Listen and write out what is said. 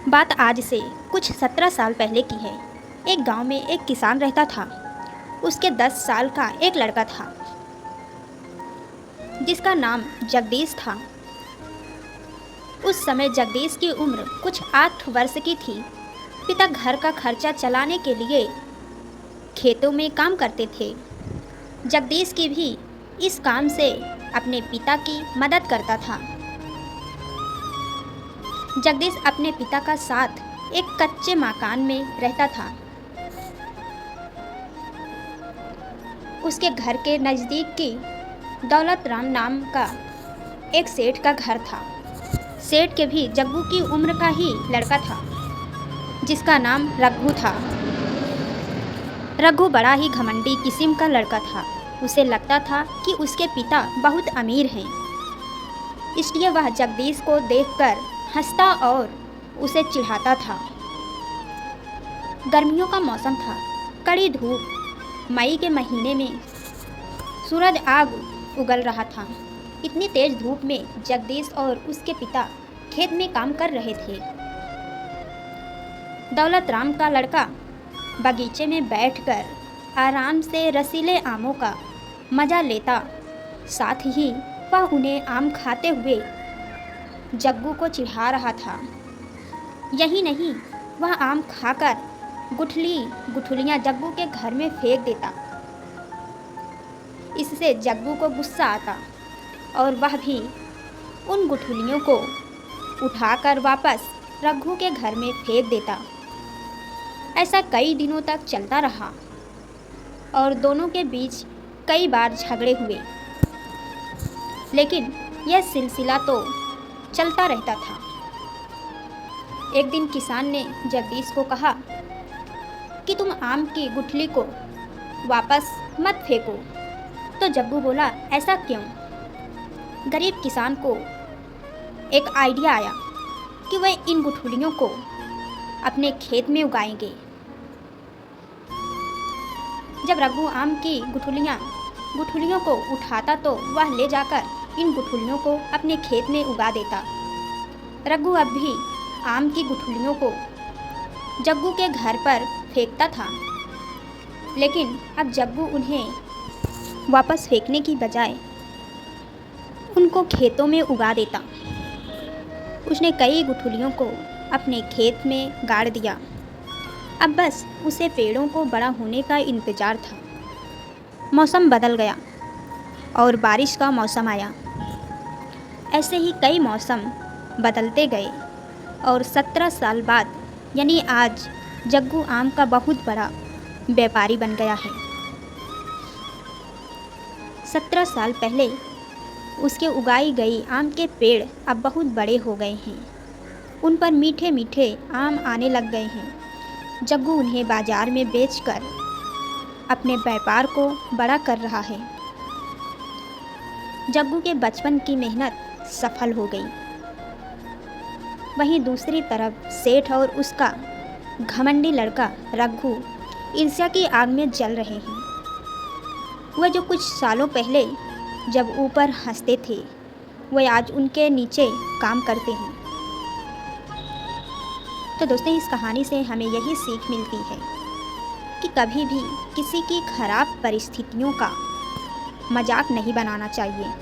बात आज से कुछ 17 साल पहले की है। एक गांव में एक किसान रहता था। उसके 10 साल का एक लड़का था जिसका नाम जगदीश था। उस समय जगदीश की उम्र कुछ 8 वर्ष की थी। पिता घर का खर्चा चलाने के लिए खेतों में काम करते थे। जगदीश की भी इस काम से अपने पिता की मदद करता था। जगदीश अपने पिता का साथ एक कच्चे मकान में रहता था। उसके घर के नज़दीक की दौलत राम नाम का एक सेठ का घर था। सेठ के भी जग्गू की उम्र का ही लड़का था जिसका नाम रघु था। रघु बड़ा ही घमंडी किस्म का लड़का था। उसे लगता था कि उसके पिता बहुत अमीर हैं, इसलिए वह जगदीश को देखकर हंसता और उसे चिढ़ाता था। गर्मियों का मौसम था। कड़ी धूप। मई के महीने में सूरज आग उगल रहा था। इतनी तेज धूप में जगदीश और उसके पिता खेत में काम कर रहे थे। दौलत राम का लड़का बगीचे में बैठकर आराम से रसीले आमों का मज़ा लेता, साथ ही वह उन्हें आम खाते हुए जग्गू को चिढ़ा रहा था। यही नहीं, वह आम खाकर गुठलियाँ जग्गू के घर में फेंक देता। इससे जग्गू को गुस्सा आता और वह भी उन गुठलियों को उठाकर वापस रघु के घर में फेंक देता। ऐसा कई दिनों तक चलता रहा और दोनों के बीच कई बार झगड़े हुए, लेकिन यह सिलसिला तो चलता रहता था। एक दिन किसान ने जगदीश को कहा कि तुम आम की गुठली को वापस मत फेंको। तो जग्गू बोला, ऐसा क्यों? गरीब किसान को एक आइडिया आया कि वह इन गुठलियों को अपने खेत में उगाएंगे। जब रघु आम की गुठलियों को उठाता तो वह ले जाकर इन गुठलियों को अपने खेत में उगा देता। रघु अब भी आम की गुठलियों को जग्गू के घर पर फेंकता था, लेकिन अब जग्गू उन्हें वापस फेंकने की बजाय उनको खेतों में उगा देता। उसने कई गुठलियों को अपने खेत में गाड़ दिया। अब बस उसे पेड़ों को बड़ा होने का इंतज़ार था। मौसम बदल गया और बारिश का मौसम आया। ऐसे ही कई मौसम बदलते गए और 17 साल बाद यानी आज जग्गू आम का बहुत बड़ा व्यापारी बन गया है। 17 साल पहले उसके उगाई गई आम के पेड़ अब बहुत बड़े हो गए हैं। उन पर मीठे मीठे आम आने लग गए हैं। जग्गू उन्हें बाजार में बेचकर अपने व्यापार को बड़ा कर रहा है। जग्गू के बचपन की मेहनत सफल हो गई। वहीं दूसरी तरफ सेठ और उसका घमंडी लड़का रघु ईर्ष्या की आग में जल रहे हैं। वह जो कुछ सालों पहले जब ऊपर हंसते थे, वह आज उनके नीचे काम करते हैं। तो दोस्तों, इस कहानी से हमें यही सीख मिलती है कि कभी भी किसी की खराब परिस्थितियों का मजाक नहीं बनाना चाहिए।